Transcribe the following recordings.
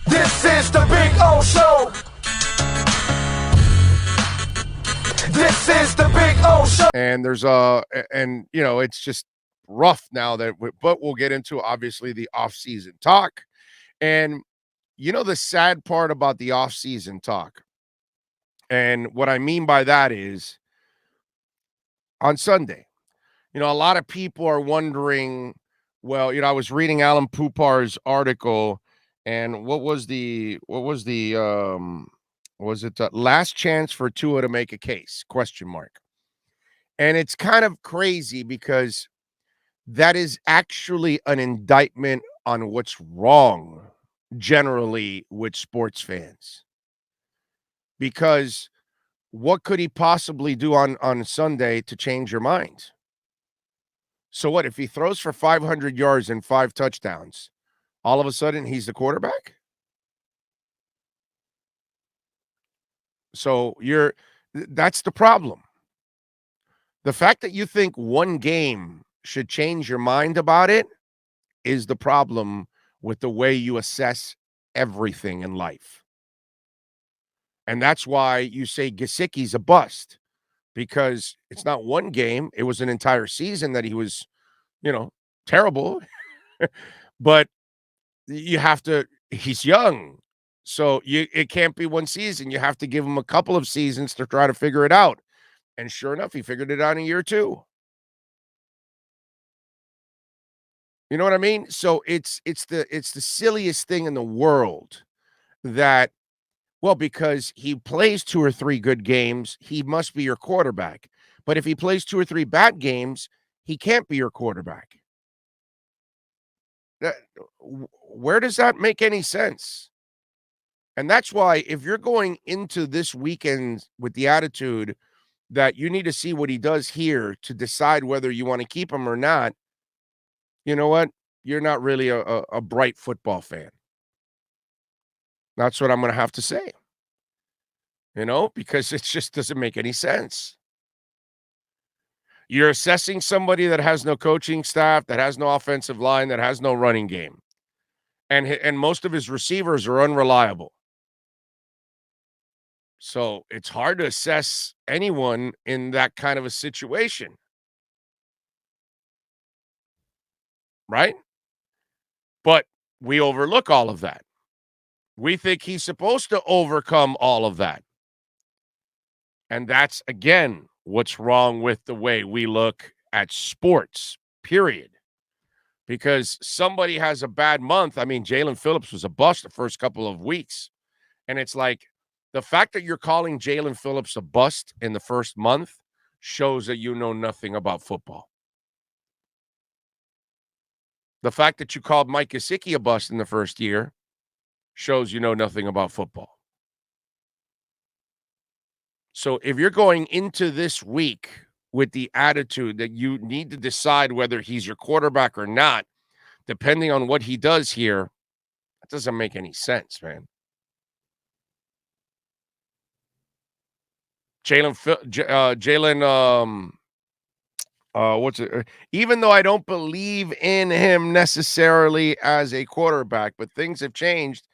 This is the Big O Show. This is the Big O Show. And there's it's just rough now but we'll get into obviously the off-season talk. And the sad part about the off-season talk, and what I mean by that is on Sunday, a lot of people are wondering, well, I was reading Alan Pupar's article, and was it last chance for Tua to make a case, ? And it's kind of crazy because that is actually an indictment on what's wrong generally with sports fans. Because what could he possibly do on Sunday to change your mind? So what, if he throws for 500 yards and 5 touchdowns, all of a sudden he's the quarterback? So that's the problem. The fact that you think one game should change your mind about it is the problem with the way you assess everything in life. And that's why you say Gesicki's a bust, because it's not one game. It was an entire season that he was, terrible. But he's young. So it can't be one season. You have to give him a couple of seasons to try to figure it out. And sure enough, he figured it out in year 2. You know what I mean? So it's the silliest thing in the world that, well, because he plays 2 or 3 good games, he must be your quarterback. But if he plays 2 or 3 bad games, he can't be your quarterback. Where does that make any sense? And that's why if you're going into this weekend with the attitude that you need to see what he does here to decide whether you want to keep him or not, you know what? You're not really a bright football fan. That's what I'm going to have to say. Because it just doesn't make any sense. You're assessing somebody that has no coaching staff, that has no offensive line, that has no running game. And most of his receivers are unreliable. So it's hard to assess anyone in that kind of a situation. Right? But we overlook all of that. We think he's supposed to overcome all of that. And that's, again, what's wrong with the way we look at sports, period. Because somebody has a bad month. I mean, Jalen Phillips was a bust the first couple of weeks. And it's like, the fact that you're calling Jalen Phillips a bust in the first month shows that you know nothing about football. The fact that you called Mike Gesicki a bust in the first year shows you know nothing about football. So if you're going into this week with the attitude that you need to decide whether he's your quarterback or not, depending on what he does here, that doesn't make any sense, man. Even though I don't believe in him necessarily as a quarterback, but things have changed,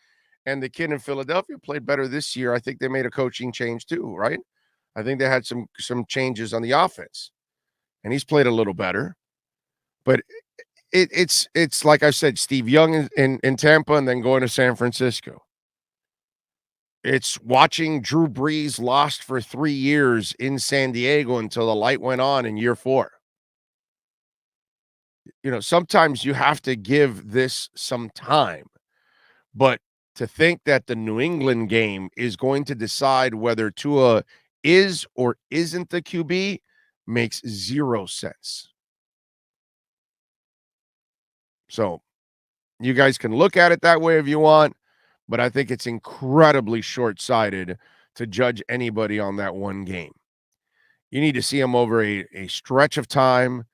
and the kid in Philadelphia played better this year. I think they made a coaching change too, right? I think they had some changes on the offense, and he's played a little better. But it's like I said, Steve Young in Tampa and then going to San Francisco. It's watching Drew Brees lost for 3 years in San Diego until the light went on in year 4. Sometimes you have to give this some time. But to think that the New England game is going to decide whether Tua is or isn't the QB makes zero sense. So you guys can look at it that way if you want, but I think it's incredibly short-sighted to judge anybody on that one game. You need to see him over a stretch of time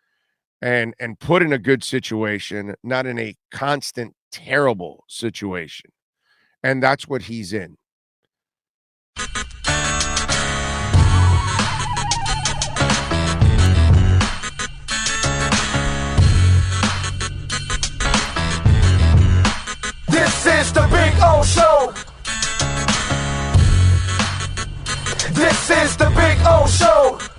and put in a good situation, not in a constant, terrible situation. And that's what he's in. This is the Big O Show. This is the Big O Show.